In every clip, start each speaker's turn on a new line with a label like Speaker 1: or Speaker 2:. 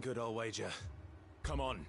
Speaker 1: Good old wager. Come on.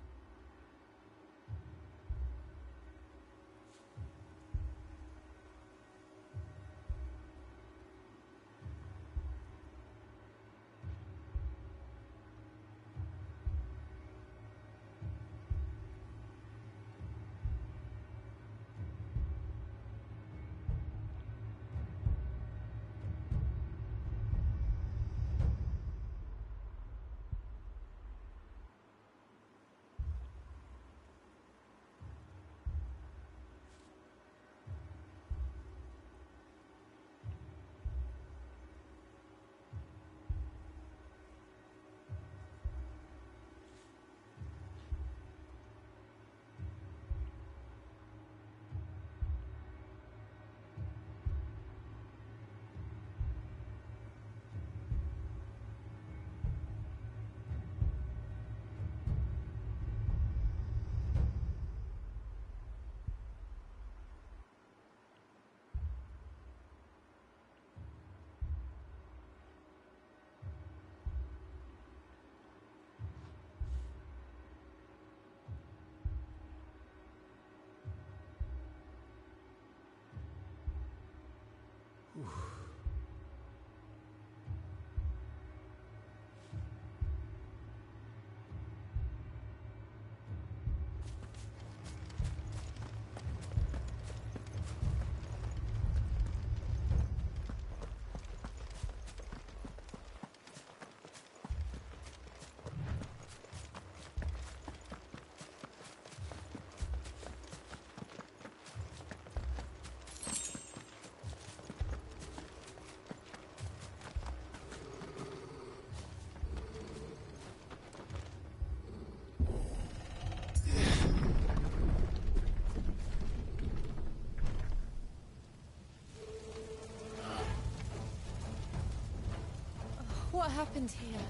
Speaker 2: What happened here?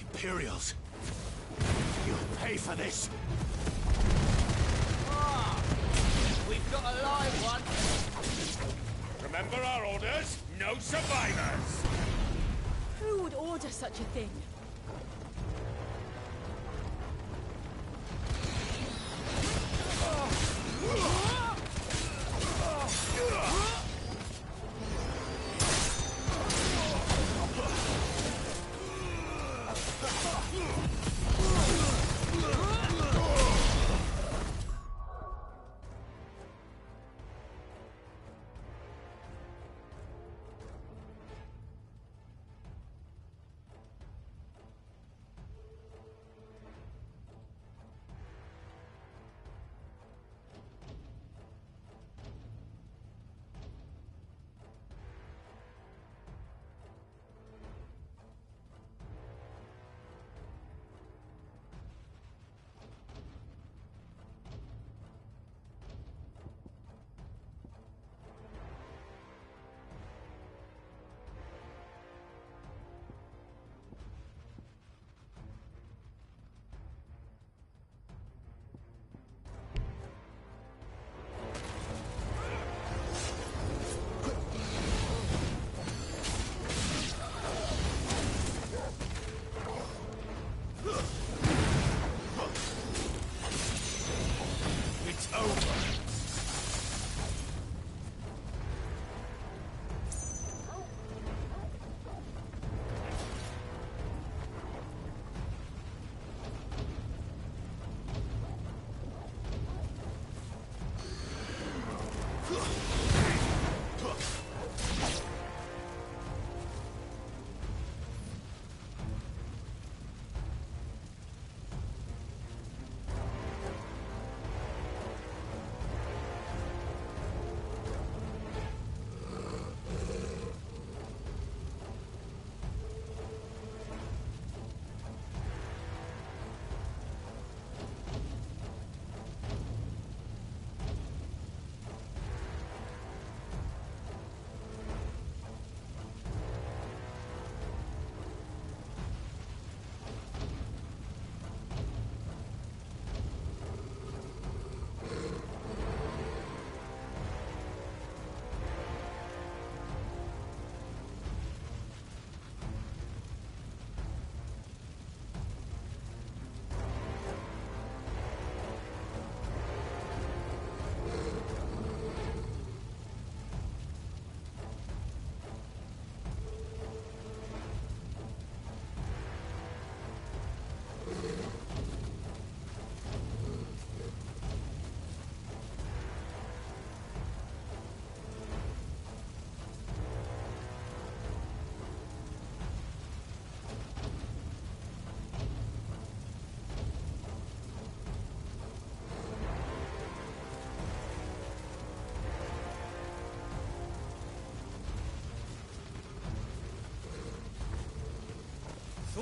Speaker 1: Imperials! You'll pay for this!
Speaker 3: Ah! We've got a live one!
Speaker 4: Remember our orders? No survivors!
Speaker 2: Who would order such a thing?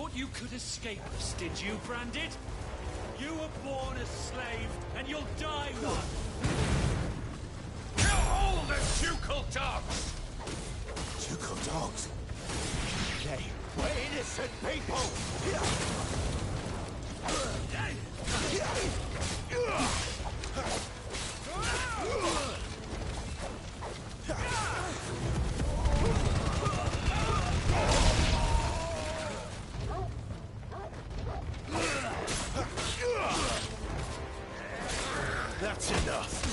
Speaker 5: thought you could escape us, did you, Branded? You were born a slave, and you'll die one.
Speaker 4: Kill all the ducal dogs!
Speaker 1: Ducal dogs? They were innocent people! That's enough.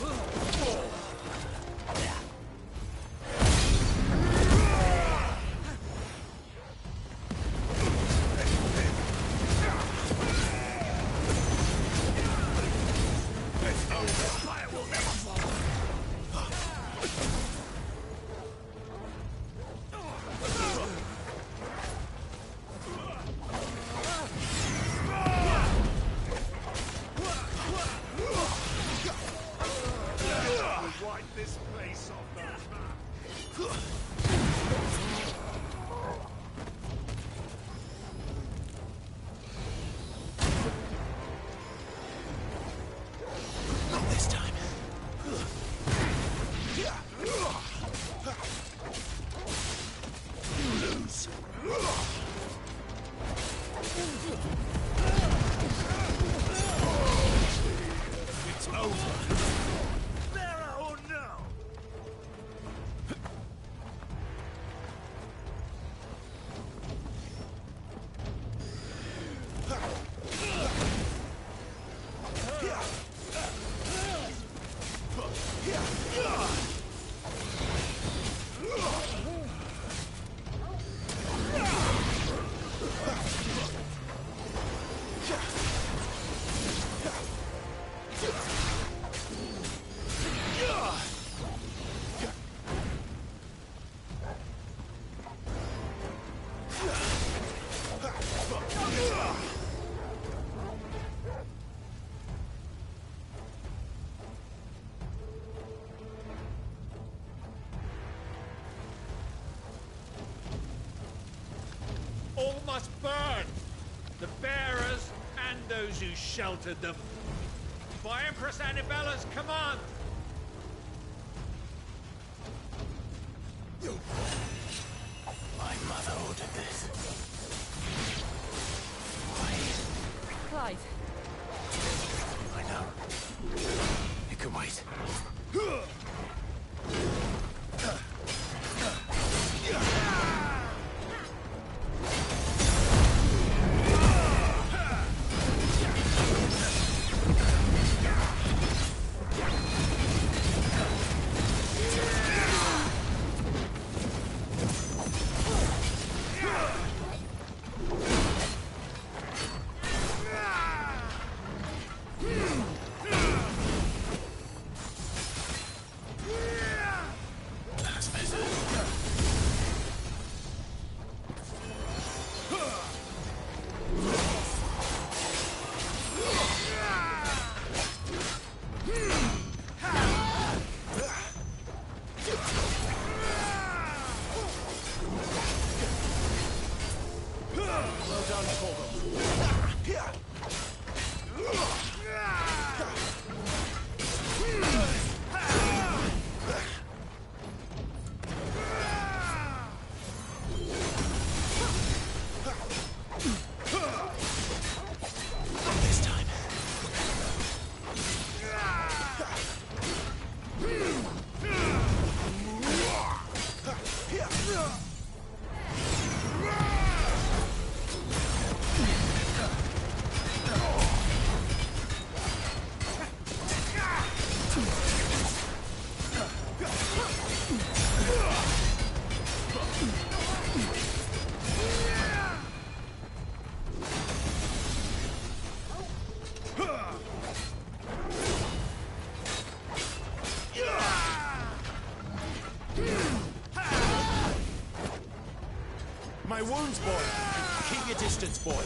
Speaker 4: Wipe this place off the map.
Speaker 1: Not this time. Lose. It's over.
Speaker 4: Better or no?
Speaker 5: All must burn! The bearers and those who sheltered them. By Empress Annibella's command!
Speaker 1: My mother ordered this.
Speaker 2: Clive,
Speaker 1: I know. It can wait. That's better. Well done, Corvo. Not this time. My wounds, boy. Keep your distance, boy.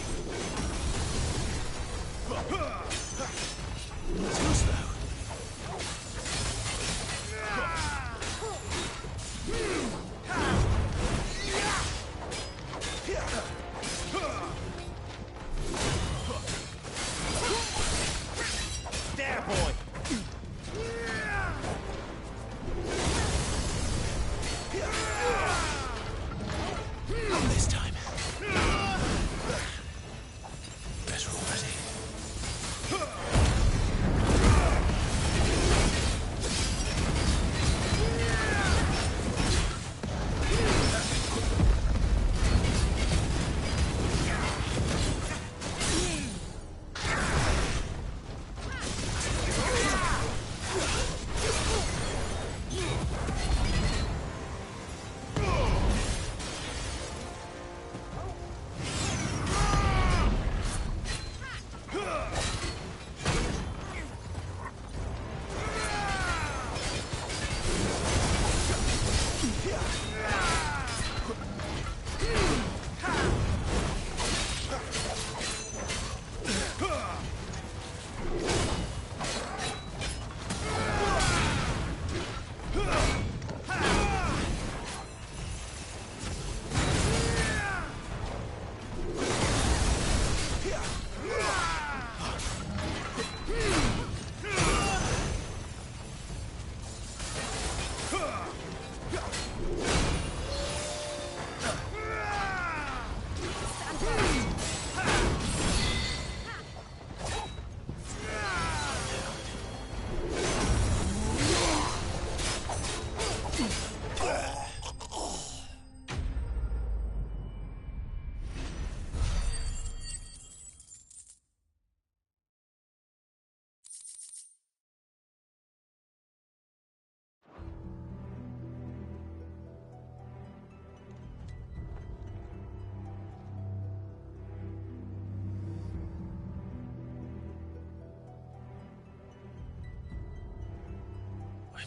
Speaker 1: Too slow.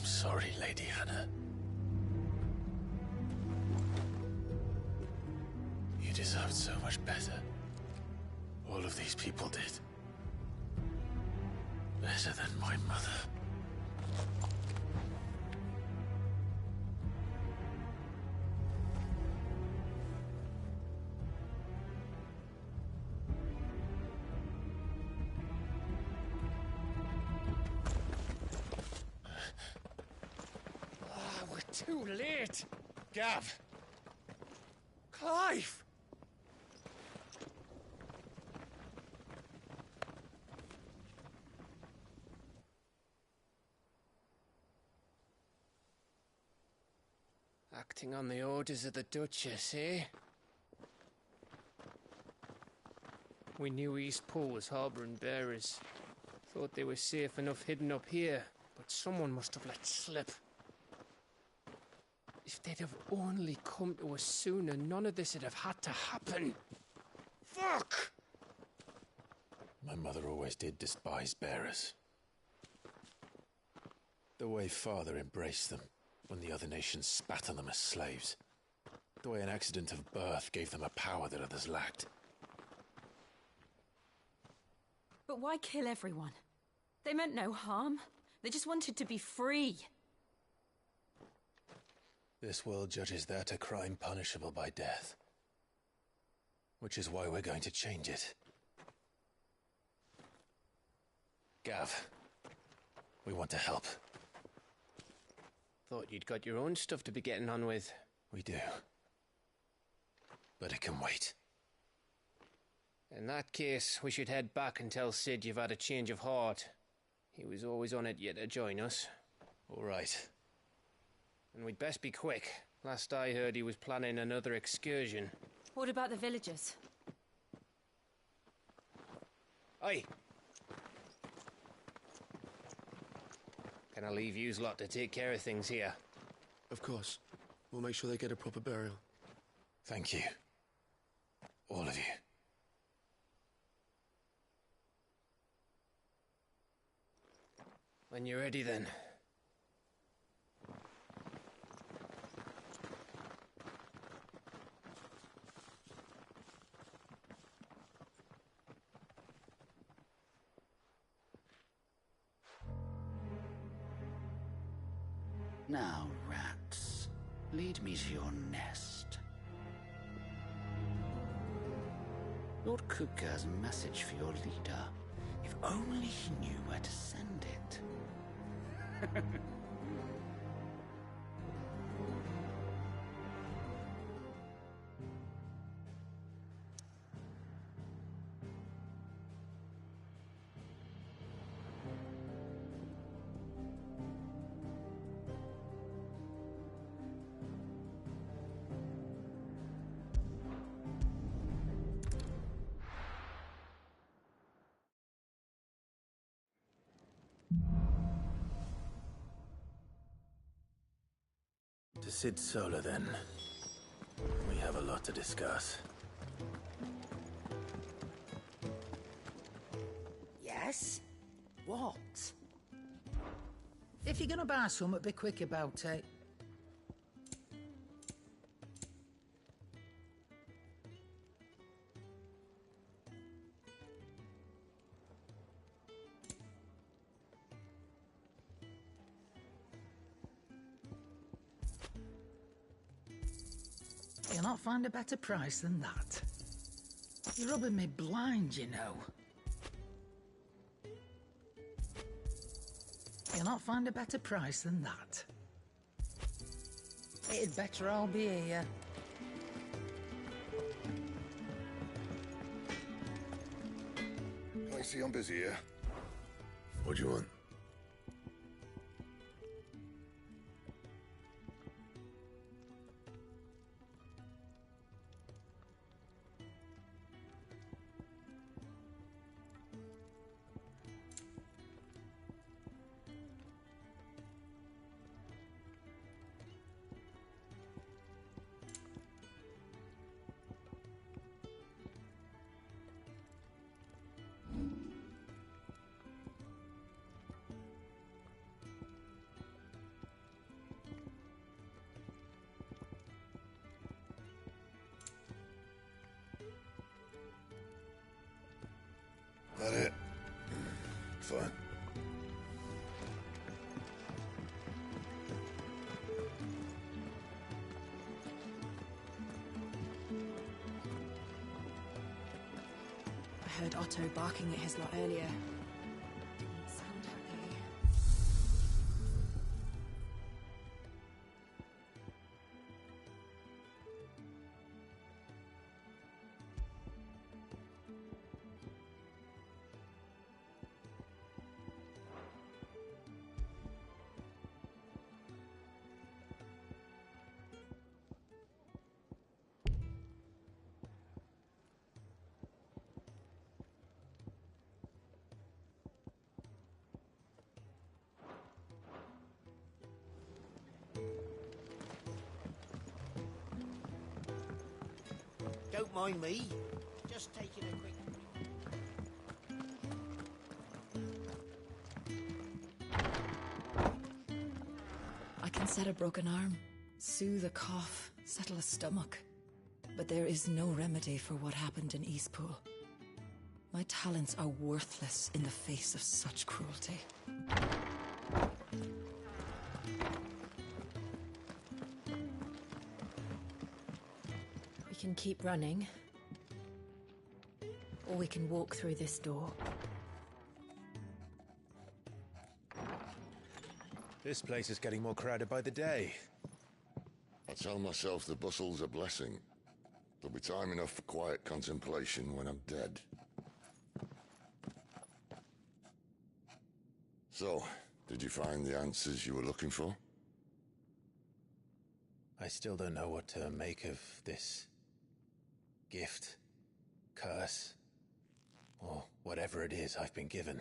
Speaker 1: I'm sorry, Lady Hannah. You deserved so much better. All of these people did. Better than my mother.
Speaker 5: We're too late. Gav. Clive. Acting on the orders of the Duchess, eh? We knew East Pool was harbouring bearers. Thought they were safe enough hidden up here, but someone must have let slip. If they'd have only come to us sooner, none of this would have had to happen. Fuck!
Speaker 1: My mother always did despise bearers. The way Father embraced them when the other nations spat on them as slaves. The way an accident of birth gave them a power that others lacked.
Speaker 2: But why kill everyone? They meant no harm. They just wanted to be free.
Speaker 1: This world judges that a crime punishable by death. Which is why we're going to change it. Gav, we want to help.
Speaker 5: Thought you'd got your own stuff to be getting on with.
Speaker 1: We do. But it can wait.
Speaker 5: In that case, we should head back and tell Sid you've had a change of heart. He was always on it yet to join us.
Speaker 1: All right.
Speaker 5: And we'd best be quick. Last I heard, he was planning another excursion.
Speaker 2: What about the villagers?
Speaker 5: Aye. Can I leave yous lot to take care of things here?
Speaker 6: Of course. We'll make sure they get a proper burial.
Speaker 1: Thank you. All of you.
Speaker 5: When you're ready, then.
Speaker 7: Now, rats, lead me to your nest. Lord Kupka has a message for your leader. If only he knew where to send it.
Speaker 1: To Sid Solar, then. We have a lot to discuss.
Speaker 8: Yes? What? If you're gonna buy something, be quick about it. You'll not find a better price than that. You're rubbing me blind, you know. You'll not find a better price than that. It'd better all be here.
Speaker 9: I see I'm busy here. What do you want? That it? Fine.
Speaker 2: I heard Otto barking at his lot earlier. Didn't sound happy.
Speaker 3: Don't mind me. Just taking a quick...
Speaker 2: I can set a broken arm, soothe a cough, settle a stomach. But there is no remedy for what happened in Eastpool. My talents are worthless in the face of such cruelty. We can keep running, or we can walk through this door.
Speaker 1: This place is getting more crowded by the day.
Speaker 9: I tell myself the bustle's a blessing. There'll be time enough for quiet contemplation when I'm dead. So, did you find the answers you were looking for?
Speaker 1: I still don't know what to make of this gift, curse, or whatever it is I've been given.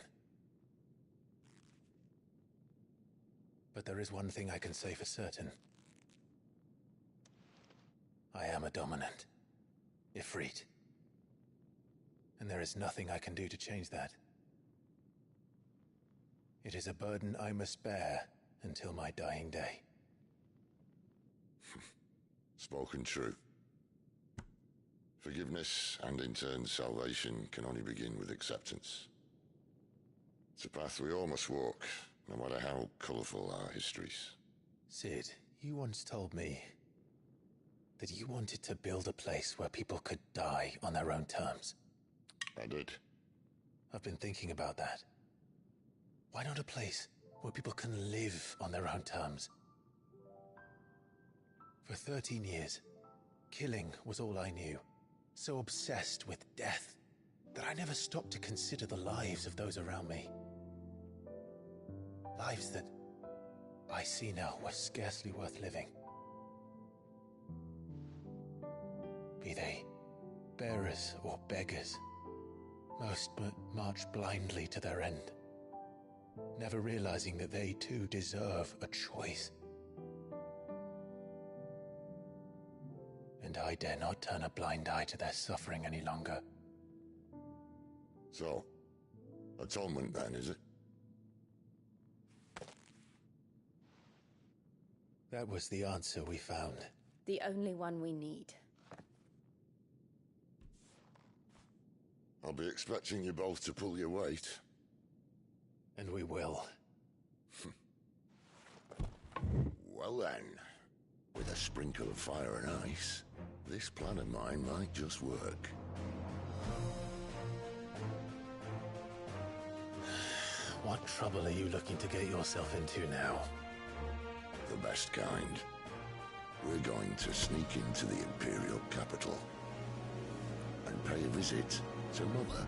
Speaker 1: But there is one thing I can say for certain. I am a dominant, Ifrit. And there is nothing I can do to change that. It is a burden I must bear until my dying day.
Speaker 9: Spoken true. Forgiveness and in turn salvation can only begin with acceptance. It's a path we all must walk, no matter how colourful our histories.
Speaker 1: Sid, you once told me that you wanted to build a place where people could die on their own terms.
Speaker 9: I did.
Speaker 1: I've been thinking about that. Why not a place where people can live on their own terms? For 13 years, killing was all I knew. So obsessed with death that I never stopped to consider the lives of those around me. Lives that I see now were scarcely worth living. Be they bearers or beggars, most march blindly to their end, never realizing that they too deserve a choice. And I dare not turn a blind eye to their suffering any longer.
Speaker 9: So, atonement then, is it?
Speaker 1: That was the answer we found.
Speaker 2: The only one we need.
Speaker 9: I'll be expecting you both to pull your weight.
Speaker 1: And we will.
Speaker 9: Well then, with a sprinkle of fire and ice, this plan of mine might just work.
Speaker 1: What trouble are you looking to get yourself into now?
Speaker 9: The best kind. We're going to sneak into the Imperial capital and pay a visit to Mother.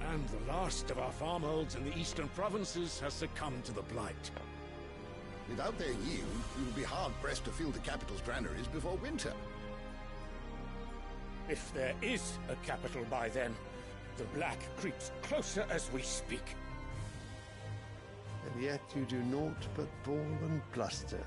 Speaker 4: And the last of our farmholds in the eastern provinces has succumbed to the blight.
Speaker 10: Without their yield, we will be hard-pressed to fill the capital's granaries before winter.
Speaker 5: If there is a capital by then, the black creeps closer as we speak.
Speaker 11: And yet you do naught but bawl and bluster.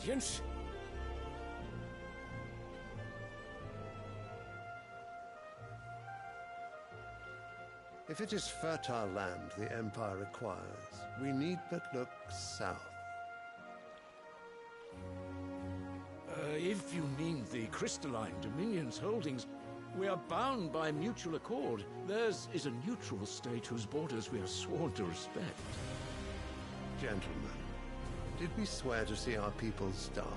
Speaker 4: Radiance.
Speaker 11: If it is fertile land the Empire requires, we need but look south.
Speaker 4: If you mean the crystalline Dominion's holdings, we are bound by mutual accord. Theirs is a neutral state whose borders we are sworn to respect.
Speaker 11: Gentlemen, did we swear to see our people starve?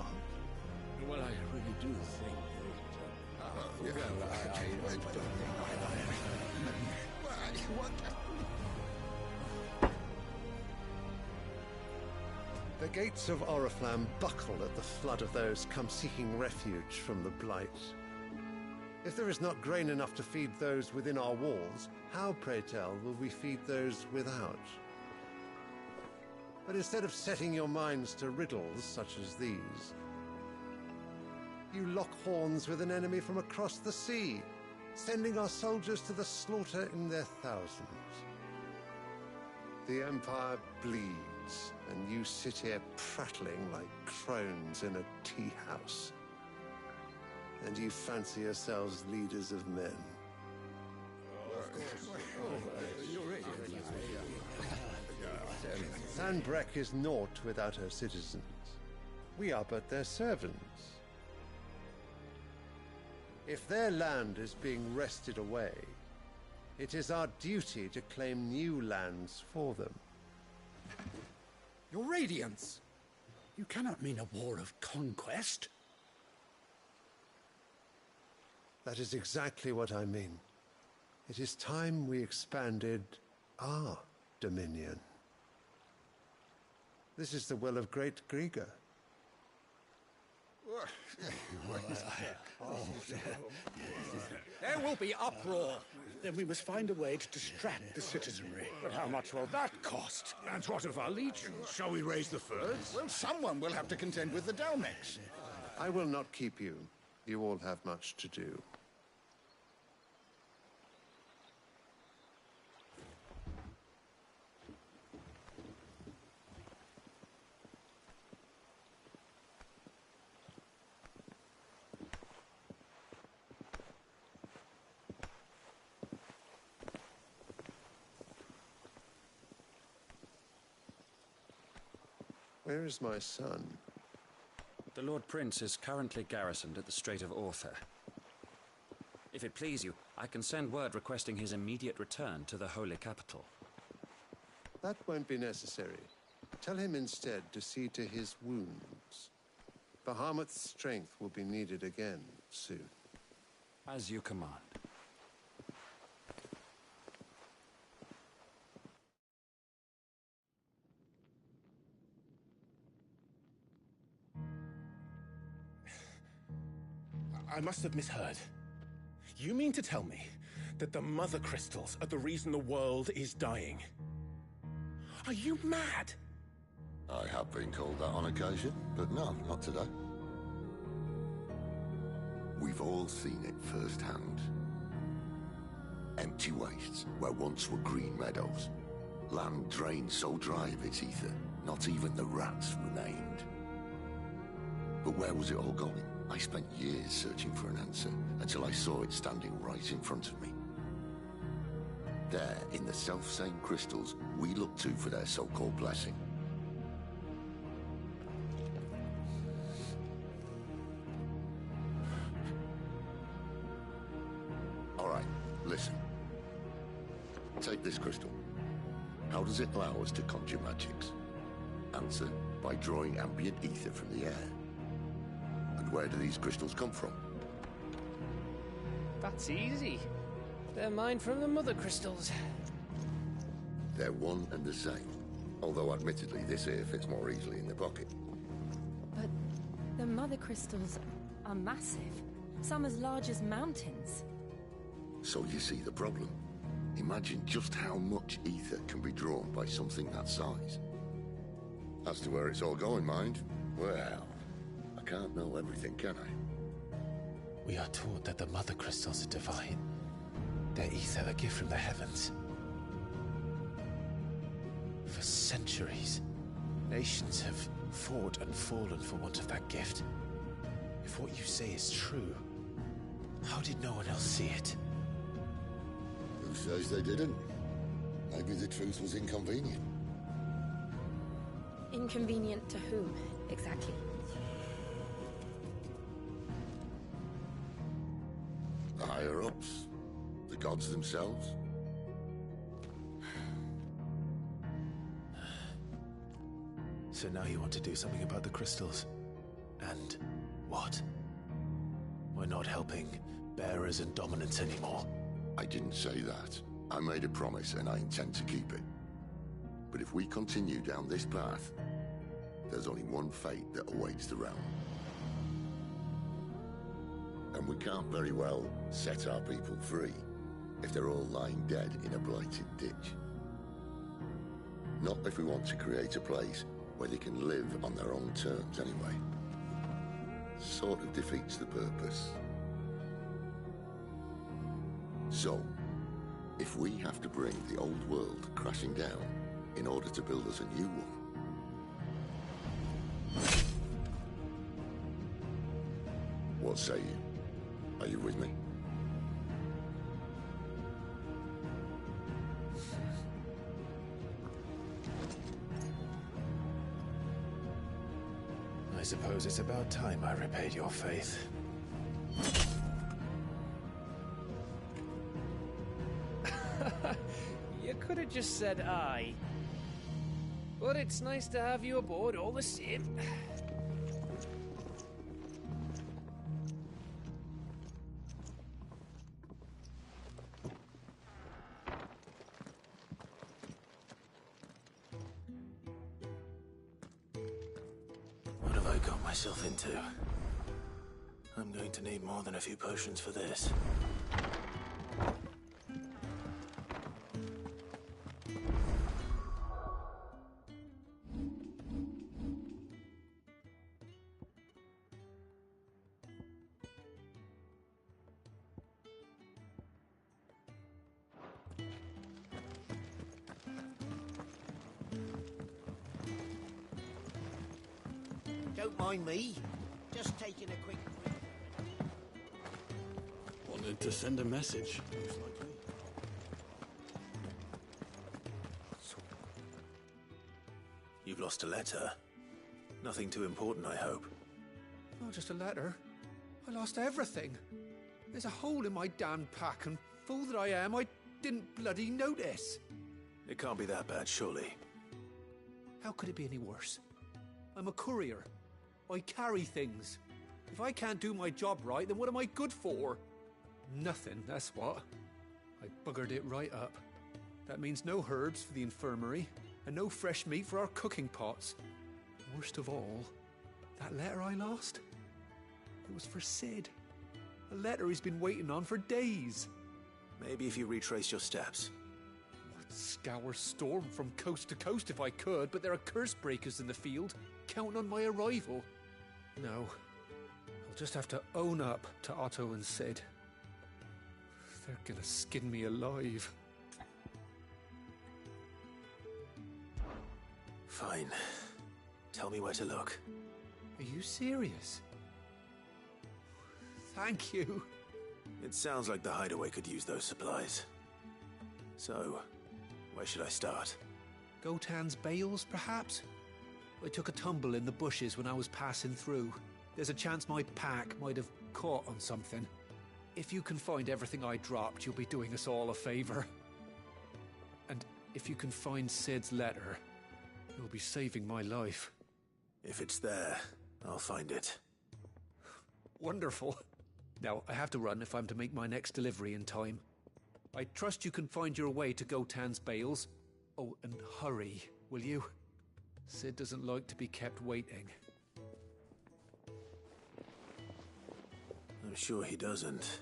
Speaker 4: Well, I really do think
Speaker 11: The gates of Oriflamme buckle at the flood of those come seeking refuge from the Blight. If there is not grain enough to feed those within our walls, how, pray tell, will we feed those without? But instead of setting your minds to riddles such as these, you lock horns with an enemy from across the sea, sending our soldiers to the slaughter in their thousands. The Empire bleeds, and you sit here prattling like crones in a tea house. And you fancy yourselves leaders of men. Sanbreque is naught without her citizens. We are but their servants. If their land is being wrested away, it is our duty to claim new lands for them.
Speaker 12: Your Radiance! You cannot mean a war of conquest.
Speaker 11: That is exactly what I mean. It is time we expanded our dominion. This is the will of great Grieger.
Speaker 12: There will be uproar. Then we must find a way to distract the citizenry.
Speaker 4: But how much will that cost? And what of our legions? Shall we raise the furs?
Speaker 10: Well, someone will have to contend with the Dalmex.
Speaker 11: I will not keep you. You all have much to do. Where is my son?
Speaker 13: The Lord Prince is currently garrisoned at the Strait of Orther. If it please you, I can send word requesting his immediate return to the Holy Capital.
Speaker 11: That won't be necessary. Tell him instead to see to his wounds. Bahamut's strength will be needed again soon.
Speaker 13: As you command.
Speaker 14: I must have misheard. You mean to tell me that the Mother Crystals are the reason the world is dying? Are you mad?
Speaker 9: I have been called that on occasion, but no, not today. We've all seen it firsthand. Empty wastes where once were green meadows. Land drained so dry of its ether, not even the rats remained. But where was it all going? I spent years searching for an answer, until I saw it standing right in front of me. There, in the self-same crystals we look to for their so-called blessing. All right, listen. Take this crystal. How does it allow us to conjure magics? Answer, by drawing ambient ether from the air. And where do these crystals come from?
Speaker 15: That's easy. They're mined from the Mother Crystals.
Speaker 9: They're one and the same. Although admittedly this here fits more easily in the pocket.
Speaker 16: But the Mother Crystals are massive. Some as large as mountains.
Speaker 9: So you see the problem. Imagine just how much ether can be drawn by something that size. As to where it's all going, mind, well, I can't know everything, can I?
Speaker 1: We are taught that the Mother Crystals are divine. Their ether a gift from the heavens. For centuries, nations have fought and fallen for want of that gift. If what you say is true, how did no one else see it?
Speaker 9: Who says they didn't? Maybe the truth was inconvenient.
Speaker 16: Inconvenient to whom, exactly?
Speaker 9: The higher-ups? The gods themselves?
Speaker 1: So now you want to do something about the crystals? And what? We're not helping bearers and dominants anymore.
Speaker 9: I didn't say that. I made a promise and I intend to keep it. But if we continue down this path, there's only one fate that awaits the realm. And we can't very well set our people free if they're all lying dead in a blighted ditch. Not if we want to create a place where they can live on their own terms anyway. Sort of defeats the purpose. So, if we have to bring the old world crashing down in order to build us a new one, what say you? Are you with me?
Speaker 1: I suppose it's about time I repaid your faith.
Speaker 15: You could have just said aye. But it's nice to have you aboard all the same.
Speaker 1: What have I got myself into? I'm going to need more than a few potions for this.
Speaker 3: Don't mind me. Just taking a quick...
Speaker 14: Wanted to send a message, most likely.
Speaker 1: You've lost a letter. Nothing too important, I hope.
Speaker 17: Not just a letter. I lost everything. There's a hole in my damn pack, and fool that I am, I didn't bloody notice.
Speaker 1: It can't be that bad, surely.
Speaker 17: How could it be any worse? I'm a courier. I carry things. If I can't do my job right, then what am I good for? Nothing, that's what. I buggered it right up. That means no herbs for the infirmary, and no fresh meat for our cooking pots. Worst of all, that letter I lost? It was for Sid. A letter he's been waiting on for days.
Speaker 1: Maybe if you retrace your steps.
Speaker 17: I'd scour Storm from coast to coast if I could, but there are curse breakers in the field, counting on my arrival. No. I'll just have to own up to Otto and Sid. They're gonna skin me alive.
Speaker 1: Fine. Tell me where to look.
Speaker 17: Are you serious? Thank you.
Speaker 1: It sounds like the hideaway could use those supplies. So, where should I start?
Speaker 17: Gotan's bales, perhaps? I took a tumble in the bushes when I was passing through. There's a chance my pack might have caught on something. If you can find everything I dropped, you'll be doing us all a favor. And if you can find Sid's letter, you'll be saving my life.
Speaker 1: If it's there, I'll find it.
Speaker 17: Wonderful. Now, I have to run if I'm to make my next delivery in time. I trust you can find your way to Gotan's bales. Oh, and hurry, will you? Sid doesn't like to be kept waiting.
Speaker 1: I'm sure he doesn't.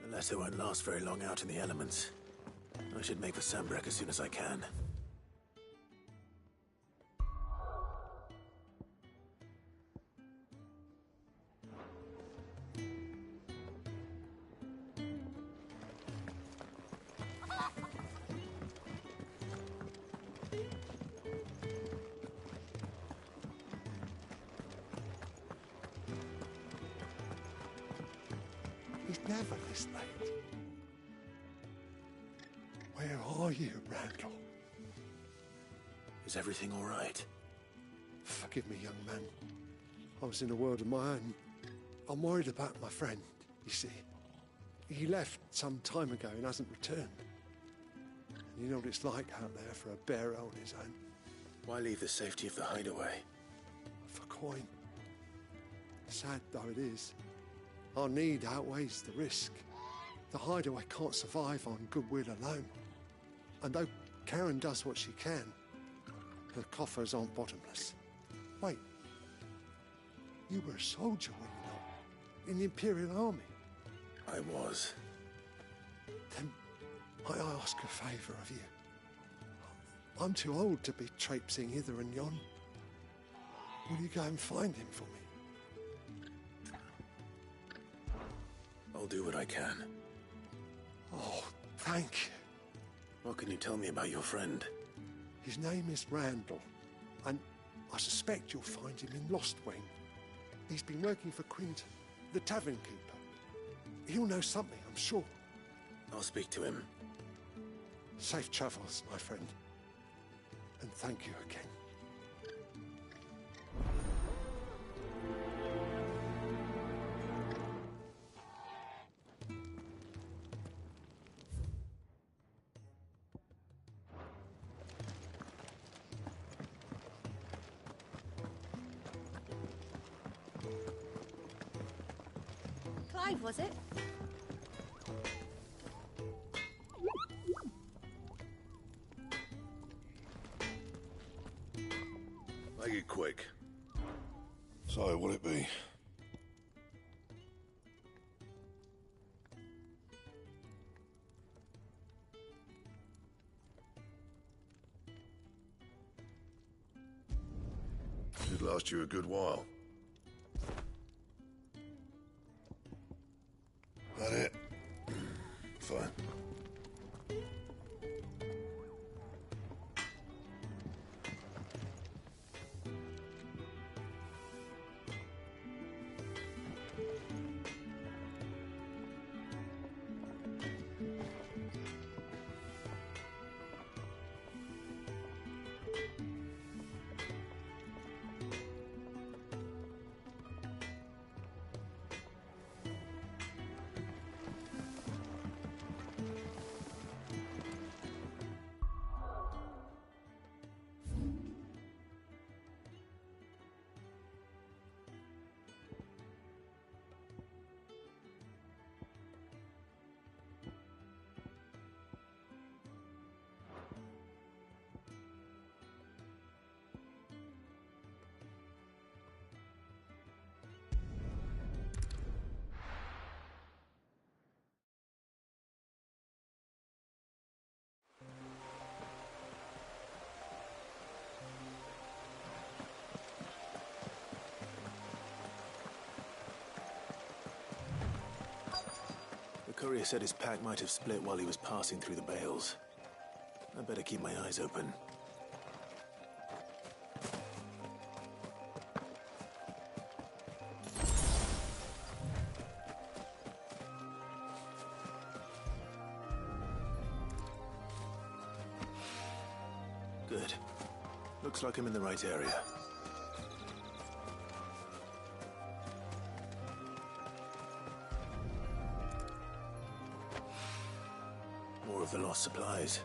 Speaker 1: The letter won't last very long out in the elements. I should make for Sambrek as soon as I can.
Speaker 11: never this late. Where are you, Randall?
Speaker 6: Is everything all right?
Speaker 11: Forgive me, young man. I was in a world of my own. I'm worried about my friend, you see. He left some time ago and hasn't returned. And you know what it's like out there for a bearer on his own.
Speaker 6: Why leave the safety of the hideaway?
Speaker 11: For coin. Sad though it is, our need outweighs the risk. The hideaway can't survive on goodwill alone. And though Karen does what she can, her coffers aren't bottomless. Wait. You were a soldier, were you not? In the Imperial Army?
Speaker 6: I was.
Speaker 11: Then might I ask a favour of you? I'm too old to be traipsing hither and yon. Will you go and find him for me?
Speaker 6: I'll do what I can.
Speaker 11: Oh, thank you.
Speaker 6: What can you tell me about your friend?
Speaker 11: His name is Randall, and I suspect you'll find him in Lostwing. He's been working for Quinton, the tavern keeper. He'll know something, I'm sure.
Speaker 6: I'll speak to him.
Speaker 11: Safe travels, my friend. And thank you again.
Speaker 18: Clive, was it?
Speaker 9: Make it quick. So, what'll it be? Should last you a good while. That it? Fine.
Speaker 6: The courier said his pack might have split while he was passing through the bales. I better keep my eyes open. Good. Looks like I'm in the right area. More of the lost supplies.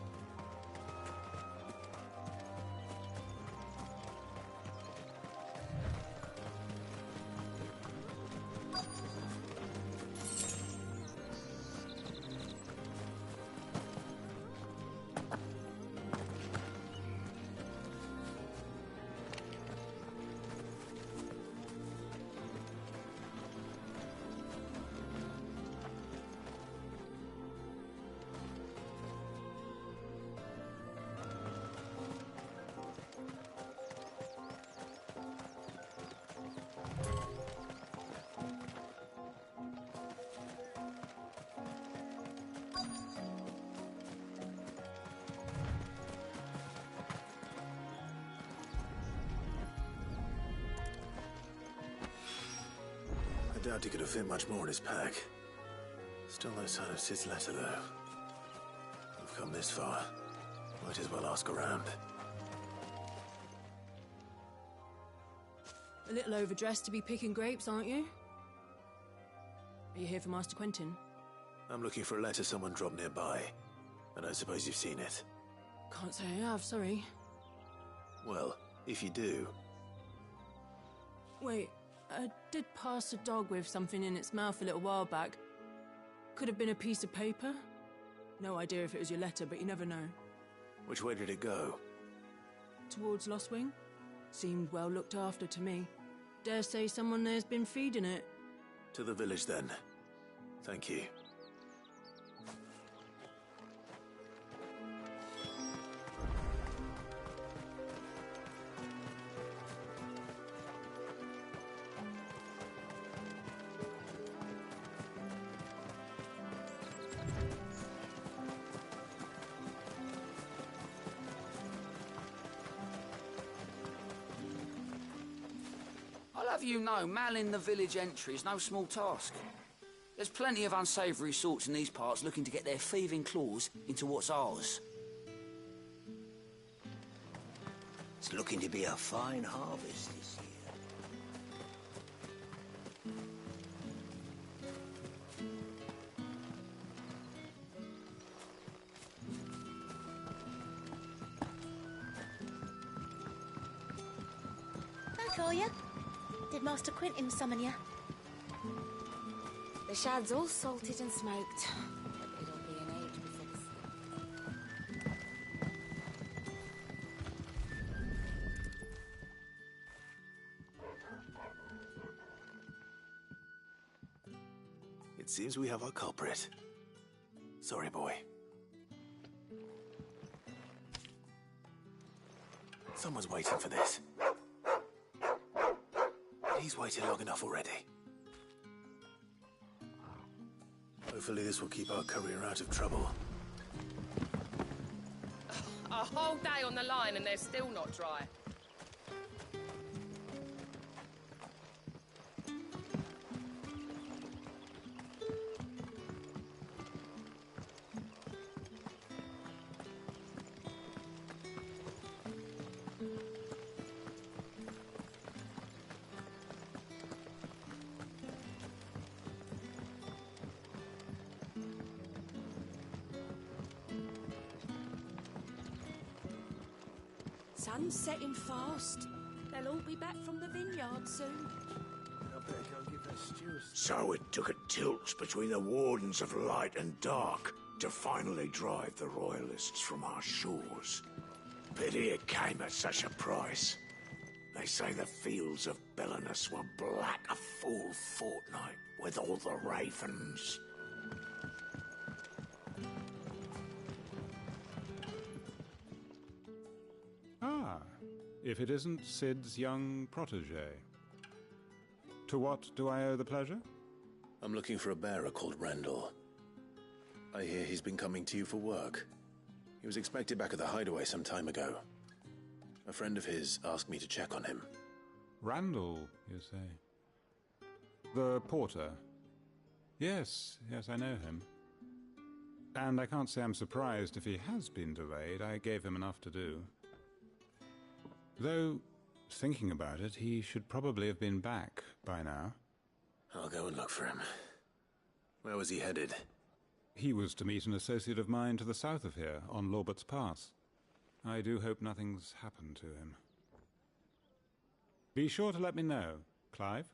Speaker 6: I doubt he could have fit much more in his pack. Still no sign of Sid's letter, though. We've come this far. Might as well ask around.
Speaker 16: A little overdressed to be picking grapes, aren't you? Are you here for Master Quentin?
Speaker 6: I'm looking for a letter someone dropped nearby. I don't suppose you've seen it.
Speaker 16: Can't say I have, sorry.
Speaker 6: Well, if you do...
Speaker 16: Wait, I did pass a dog with something in its mouth a little while back. Could have been a piece of paper. No idea if it was your letter, but you never know.
Speaker 6: Which way did it go?
Speaker 16: Towards Lost Wing? Seemed well looked after to me. Dare say someone there's been feeding it.
Speaker 6: To the village, then. Thank you.
Speaker 7: I'll have you know, manning the village entry is no small task. There's plenty of unsavoury sorts in these parts looking to get their thieving claws into what's ours.
Speaker 3: It's looking to be a fine harvest this year.
Speaker 18: Back, are you? Did Master Quentin summon you?
Speaker 19: The shad's all salted and smoked, but it'll be an age before the
Speaker 6: It seems we have our culprit. Sorry, boy. Someone's waiting for this. He's waited long enough already. Hopefully this will keep our courier out of trouble.
Speaker 20: A whole day on the line and they're still not dry.
Speaker 2: Sun's setting fast. They'll all be back from the vineyard soon.
Speaker 10: I better go and give that stew
Speaker 14: So it took a tilt between the Wardens of Light and Dark to finally drive the Royalists from our shores. Pity it came at such a price. They say the fields of Belenus were black a full fortnight with all the ravens.
Speaker 21: Ah, if it isn't Sid's young protege. To what do I owe the pleasure?
Speaker 6: I'm looking for a bearer called Randall. I hear he's been coming to you for work. He was expected back at the hideaway some time ago. A friend of his asked me to check on him.
Speaker 21: Randall, you say? The porter? Yes, I know him. And I can't say I'm surprised if he has been delayed. I gave him enough to do. Though, thinking about it, he should probably have been back by now.
Speaker 6: I'll go and look for him. Where was he headed?
Speaker 21: He was to meet an associate of mine to the south of here, on Lorbert's Pass. I do hope nothing's happened to him. Be sure to let me know, Clive.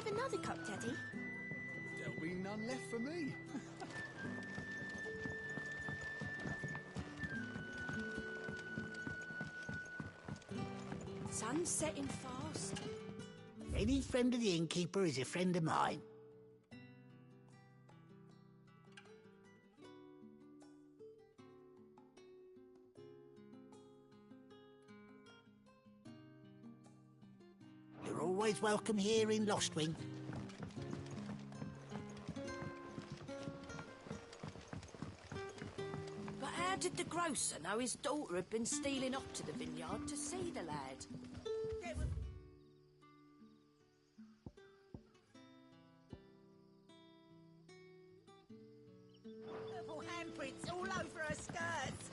Speaker 18: have another cup, Daddy?
Speaker 12: There'll be none left for me.
Speaker 18: Sun's setting fast.
Speaker 3: Any friend of the innkeeper is a friend of mine. You're always welcome here in Lostwing.
Speaker 8: But how did the grocer know his daughter had been stealing off to the vineyard to see the lad?
Speaker 18: Purple handprints all over her skirts.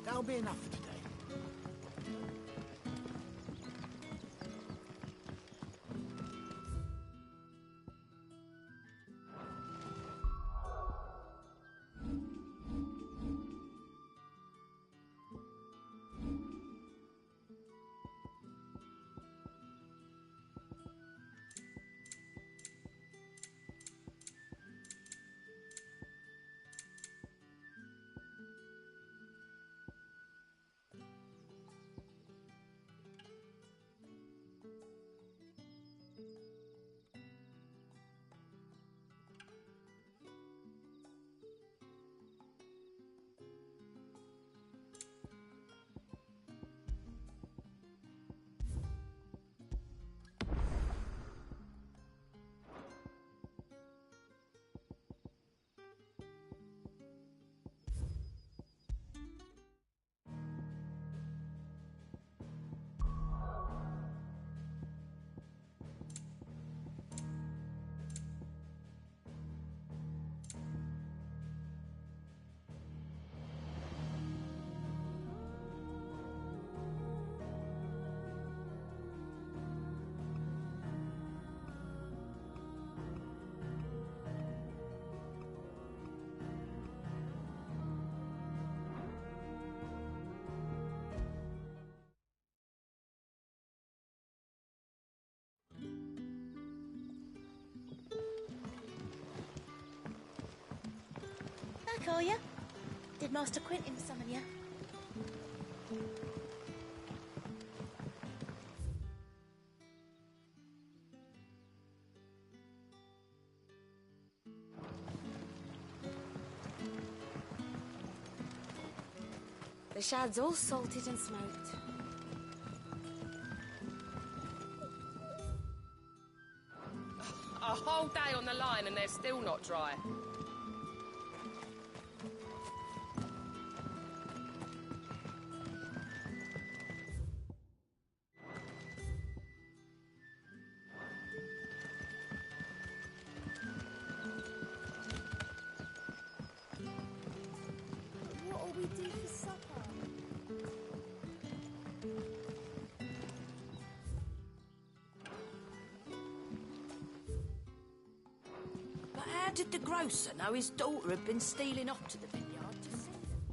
Speaker 3: That'll be enough for today.
Speaker 18: Back, are you? Did Master Quentin summon you?
Speaker 19: The shad's all salted and smoked.
Speaker 20: A whole day on the line and they're still not dry.
Speaker 18: What'll we do for supper?
Speaker 8: But how did the grocer know his daughter had been stealing off to the vineyard to see them?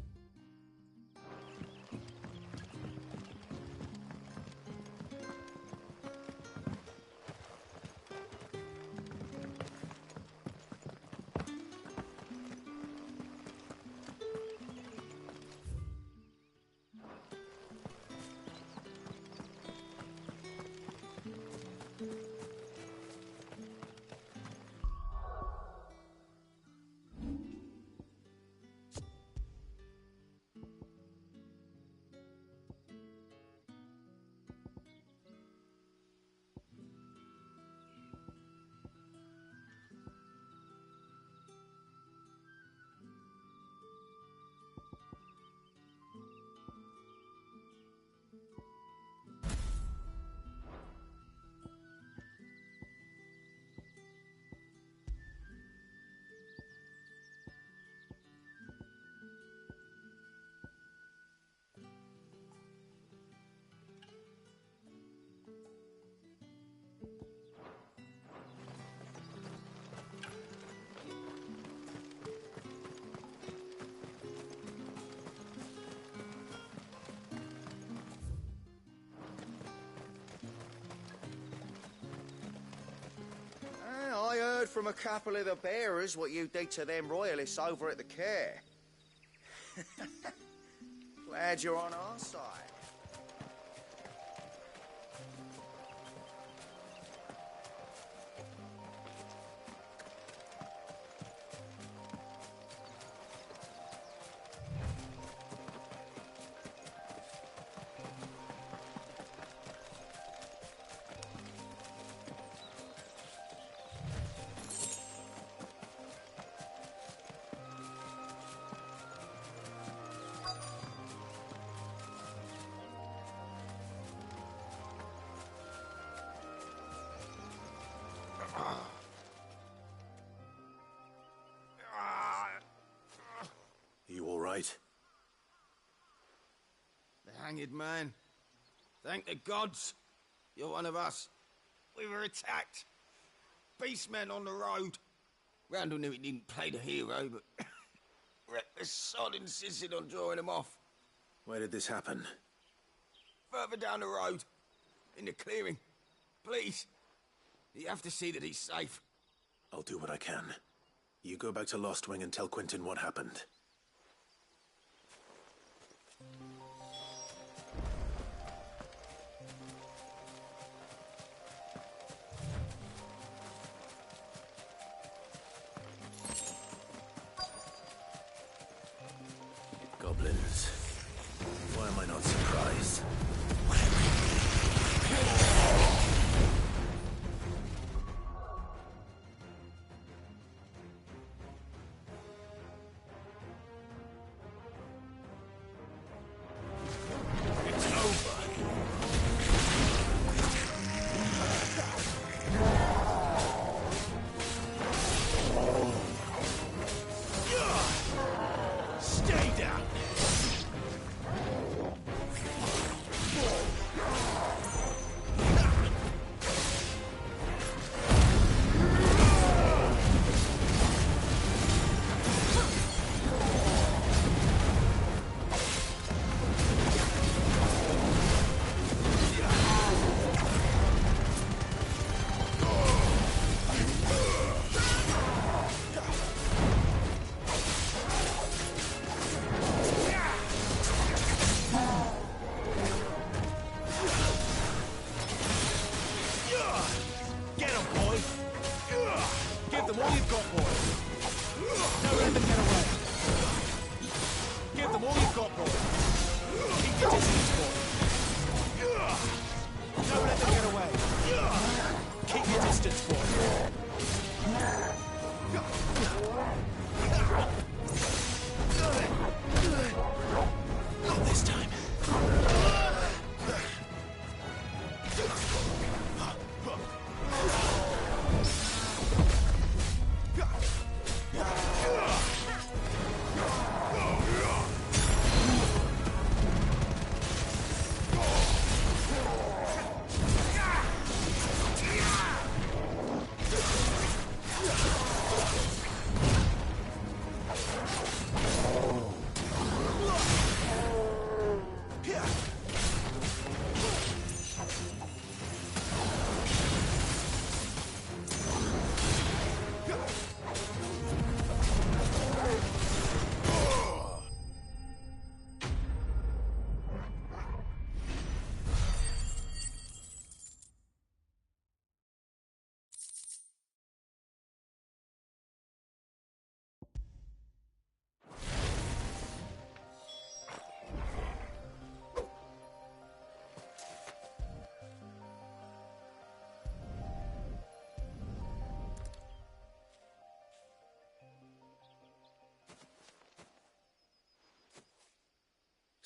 Speaker 3: from a couple of the bearers what you did to them royalists over at the care. Glad you're on our side.
Speaker 6: You all right?
Speaker 3: The hanged man. Thank the gods. You're one of us. We were attacked. Beastmen on the road. Randall knew he didn't play the hero, but reckless sod insisted on drawing him off.
Speaker 6: Where did this happen?
Speaker 3: Further down the road. In the clearing. Please. You have to see that he's safe.
Speaker 6: I'll do what I can. You go back to Lost Wing and tell Quentin what happened. Goblins. Why am I not surprised?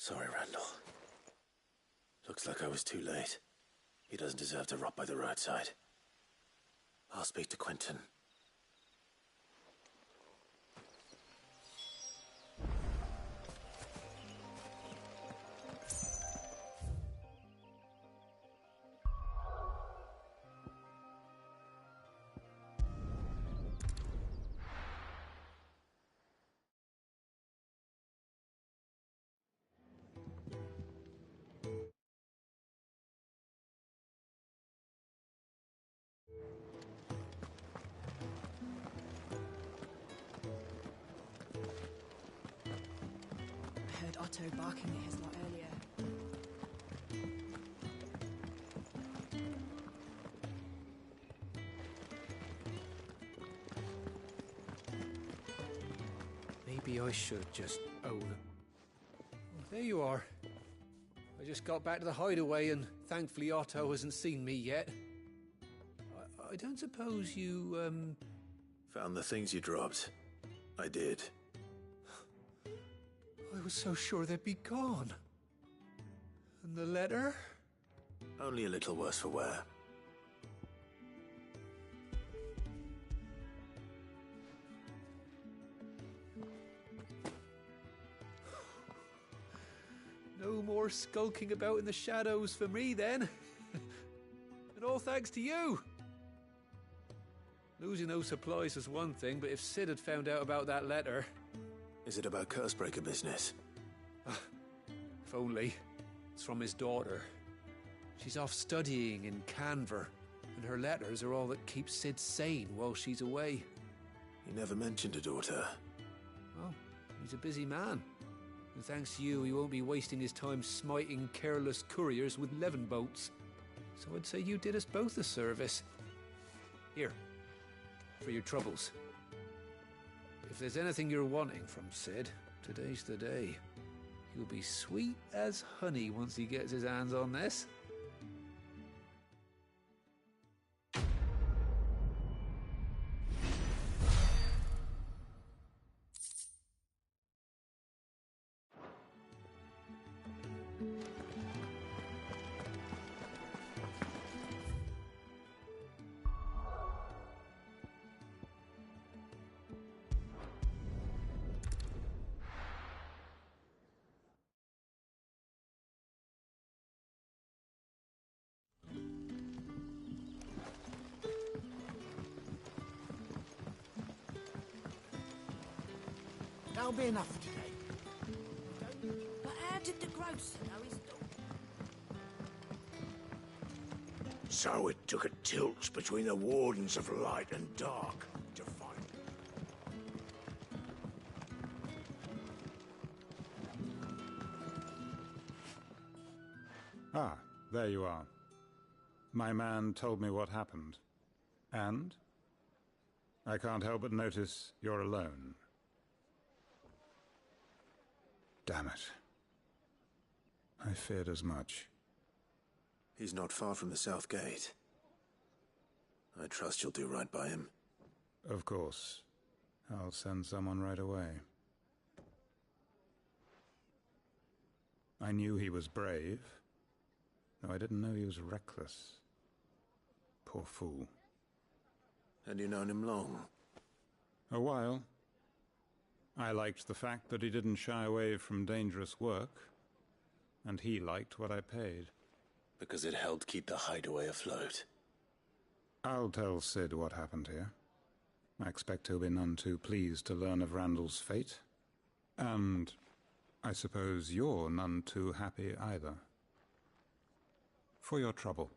Speaker 6: Sorry, Randall. Looks like I was too late. He doesn't deserve to rot by the roadside. I'll speak to Quentin.
Speaker 16: Otto barking at his lot earlier.
Speaker 17: Maybe I should just owe them. There you are. I just got back to the hideaway and thankfully Otto hasn't seen me yet. I don't suppose you,
Speaker 6: Found the things you dropped. I did.
Speaker 17: I was so sure they'd be gone. And the letter?
Speaker 6: Only a little worse for wear.
Speaker 17: No more skulking about in the shadows for me, then. And all thanks to you. Losing those supplies was one thing, but if Sid had found out about that letter...
Speaker 6: Is it about Cursebreaker business?
Speaker 17: If only. It's from his daughter. She's off studying in Canver, and her letters are all that keeps Sid sane while she's away.
Speaker 6: He never mentioned a daughter.
Speaker 17: Well, he's a busy man. And thanks to you, he won't be wasting his time smiting careless couriers with levin boats. So I'd say you did us both a service. Here, for your troubles. If there's anything you're wanting from Sid, today's the day. He'll be sweet as honey once he gets his hands on this.
Speaker 12: That'll be enough for today.
Speaker 8: But how did the grocer know his daughter?
Speaker 14: So it took a tilt between the Wardens of Light and Dark to find
Speaker 21: Ah, there you are. My man told me what happened. And? I can't help but notice you're alone. Damn it. I feared as much.
Speaker 6: He's not far from the South Gate. I trust you'll do right by him.
Speaker 21: Of course. I'll send someone right away. I knew he was brave, though I didn't know he was reckless. Poor fool.
Speaker 6: Had you known him long?
Speaker 21: A while. I liked the fact that he didn't shy away from dangerous work, and he liked what I paid.
Speaker 6: Because it helped keep the hideaway afloat.
Speaker 21: I'll tell Sid what happened here. I expect he'll be none too pleased to learn of Randall's fate. And I suppose you're none too happy either. For your trouble.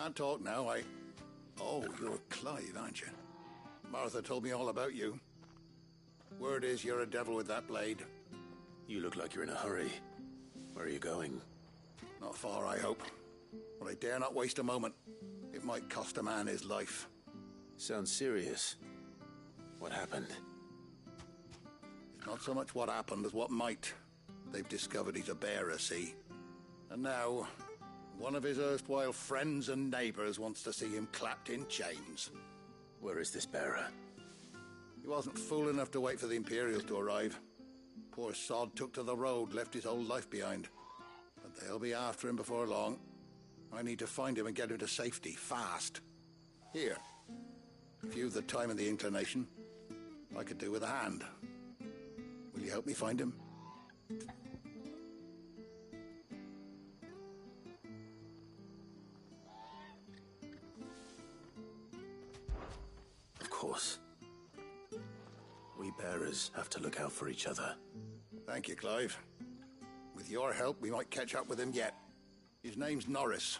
Speaker 10: Can't talk now, Oh, you're Clive, aren't you? Martha told me all about you. Word is you're a devil with that blade.
Speaker 6: You look like you're in a hurry. Where are you going?
Speaker 10: Not far, I hope. But I dare not waste a moment. It might cost a man his life.
Speaker 6: Sounds serious. What happened?
Speaker 10: It's not so much what happened as what might. They've discovered he's a bearer, see? And now, one of his erstwhile friends and neighbours wants to see him clapped in chains.
Speaker 6: Where is this bearer?
Speaker 10: He wasn't fool enough to wait for the Imperials to arrive. Poor sod took to the road, left his whole life behind. But they'll be after him before long. I need to find him and get him to safety, fast. Here. If you've the time and the inclination, I could do with a hand. Will you help me find him?
Speaker 6: Of course. We bearers have to look out for each other.
Speaker 10: Thank you, Clive. With your help, we might catch up with him yet. His name's Norris.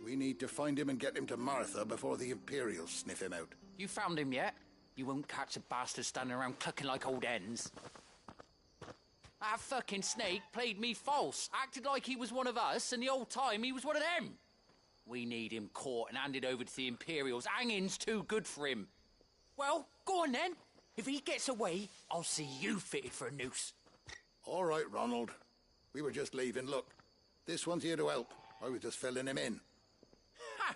Speaker 10: We need to find him and get him to Martha before the Imperials sniff him out.
Speaker 7: You found him yet? You won't catch a bastard standing around clucking like old hens. That fucking snake played me false, acted like he was one of us, and the whole time he was one of them. We need him caught and handed over to the Imperials. Hanging's too good for him. Well, go on then. If he gets away, I'll see you fitted for a noose.
Speaker 10: All right, Ronald. We were just leaving. Look, this one's here to help. I was just filling him in.
Speaker 7: Ha!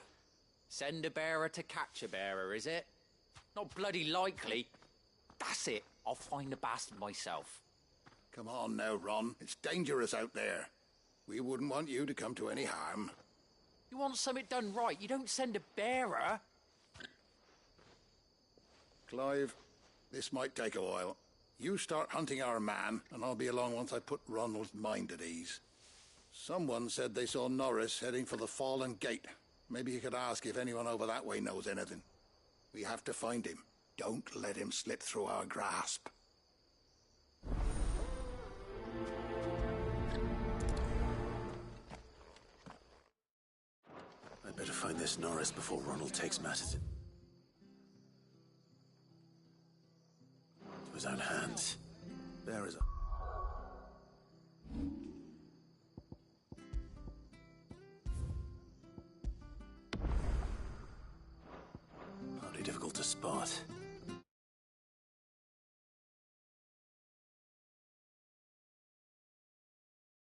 Speaker 7: Send a bearer to catch a bearer, is it? Not bloody likely. That's it. I'll find the bastard myself.
Speaker 10: Come on now, Ron. It's dangerous out there. We wouldn't want you to come to any harm.
Speaker 7: You want something done right, you don't send a bearer.
Speaker 10: Clive, this might take a while. You start hunting our man, and I'll be along once I put Ronald's mind at ease. Someone said they saw Norris heading for the Fallen Gate. Maybe you could ask if anyone over that way knows anything. We have to find him. Don't let him slip through our grasp.
Speaker 6: I'd better find this Norris before Ronald takes matters into his own hands. There is a... Hardly difficult to spot.